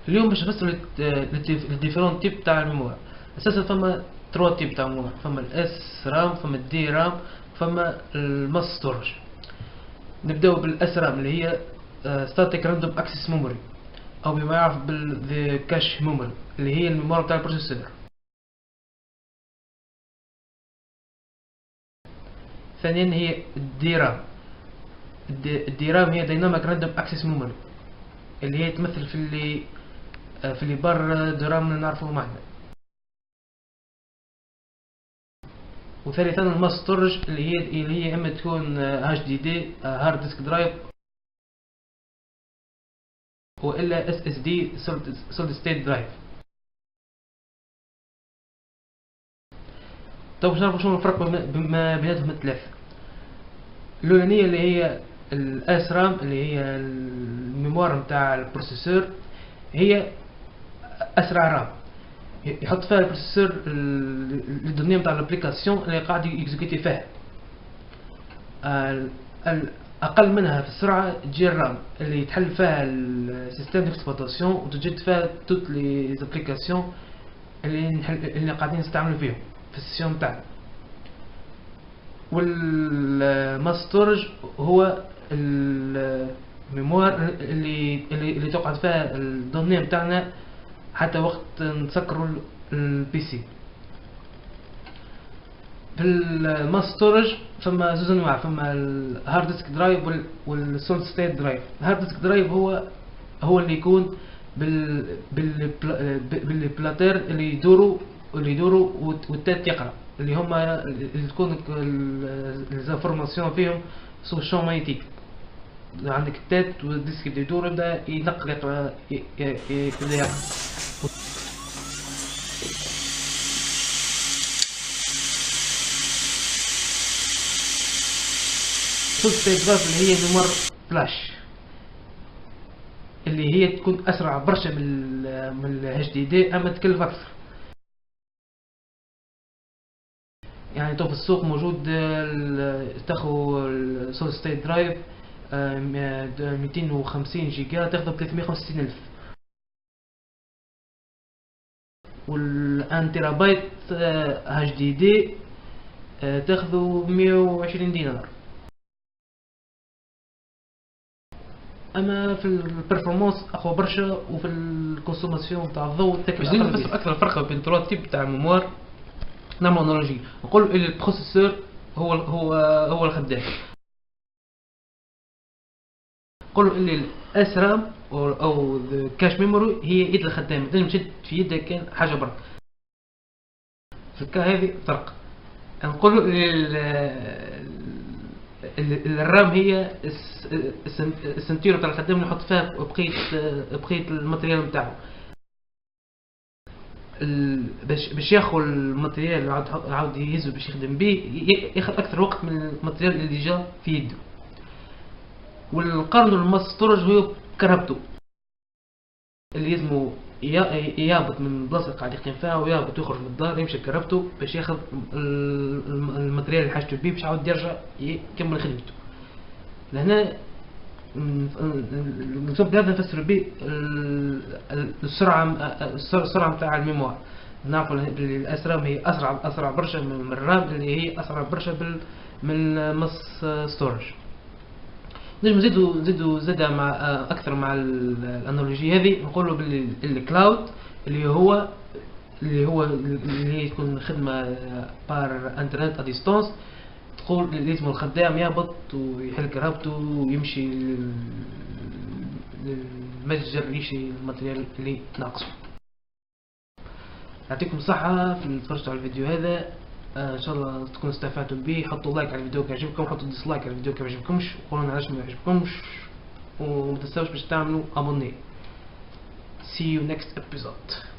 اليوم باش نفسرو لي ديفيرون تيب تاع الميموار. اساسا فما 3 تيب تاع الميموار، فما الاس رام، فما الدي رام، فما الماس ستورج. نبداو بالاس رام اللي هي ستاتيك راندوم اكسس ميموري، او بما يعرف بال كاش ميموري، اللي هي الميموار تاع البروسيسور. ثانيا هي الدي رام. الدي رام هي دايناميك راندوم اكسس ميموري، اللي هي تمثل في اللي بار دو رام اللي نعرفوه معنا. وثالثا الماس ستورج اللي هي اما تكون اتش دي دي هارد ديسك درايف، والا اس اس دي سوليد ستيت درايف. طيب باش نعرفوا شنو الفرق ما بيناتهم الثلاثه. الاولانيه اللي هي الاس رام اللي هي الميموار نتاع البروسيسور، هي اسرع رام يحط فيها البروسيسور لي دوني نتاع الابليكاسيون اللي قاعد يكزيكوتي فيها. اقل منها في السرعه تجي الرام اللي تحل فيها السيستم ديكسبلوطاسيون وتجد فيها توت لي زابليكاسيون اللي قاعدين نستعملوا فيهم في السيستم تاعنا. والماس ستورج هو الميموار اللي تقعد فيها الدوني نتاعنا حتى وقت نسكروا البي سي. في الماس ستورج فما زوج انواع، فما الهارد ديسك درايف والسوليد ستيت درايف. الهارد ديسك درايف هو اللي يكون بالبلاتير اللي يدوروا والتات يقرا، اللي هما اللي تكون الانفورماسيون فيهم سو شون مايتيك. عندك التات والديسك اللي يدور يبدا ينقل يقرا يبدا يقرا. سوليد ستيت درايف اللي هي ميموار فلاش، اللي هي تكون اسرع برشا من الاتش دي دي، اما تكلف اكثر. يعني تو في السوق موجود تاخو السوليد ستيت درايف 250 جيجا تاخذه ب 365,000، والان تيرا بايت اتش دي دي تاخذه 120 دينار. اما في البرفورمانس اقوى برشا، وفي الكونسوماسيون تاع الضوء تاكل اقل. بس اكثر الفرق بين 3 تيب تاع الميموار نعمل انالوجي، نقول البروسيسور هو الخدام، نقولوا اللي الاس رام او كاش ميموري هي يد الخدام، تنجم تشد في يدك كان حاجه برك. في الكا هذه فرق. نقولوا الرام هي السنتيرو تاع الخدام اللي يحط فيها بقيه الماتريال نتاعو، باش ياخذ الماتريال اللي عاود يهزو باش يخدم به، ياخذ اكثر وقت من الماتريال اللي جا في يده. والقرن الماس ستورج هو كرهبته اللي يلزمو يهبط من البلاصه اللي قاعد يخدم فيها ويهبط ويخرج من الدار يمشي لكرهبته باش ياخذ الماتريال اللي حاجته بيه باش عاود يرجع يكمل خدمته. لهنا المثال بهذا نفسر به السرعه نتاع الميموار. نعرفوا بلي الاس رام هي اسرع برشا من الرام اللي هي اسرع برشا من الماس ستورج. نجم نزيدو مع اكثر مع الانالوجي هذه، نقولوا باللي الكلاود اللي هي تكون خدمه بار انترنت ا ديستانس، تقول لازم الخدام يهبط ويحل كرهبته ويمشي للمتجر يشري الماتريال اللي ناقصه. يعطيكم الصحة في تفرجتوا على الفيديو هذا، ان شاء الله تكونوا استفدتوا به. حطوا لايك على الفيديو كي يعجبكم، حطوا ديسلايك على الفيديو كي ما يعجبكمش، وقولوا لنا علاش ما يعجبكمش، وما تنساوش باش تعملوا ابوني. See you next episode.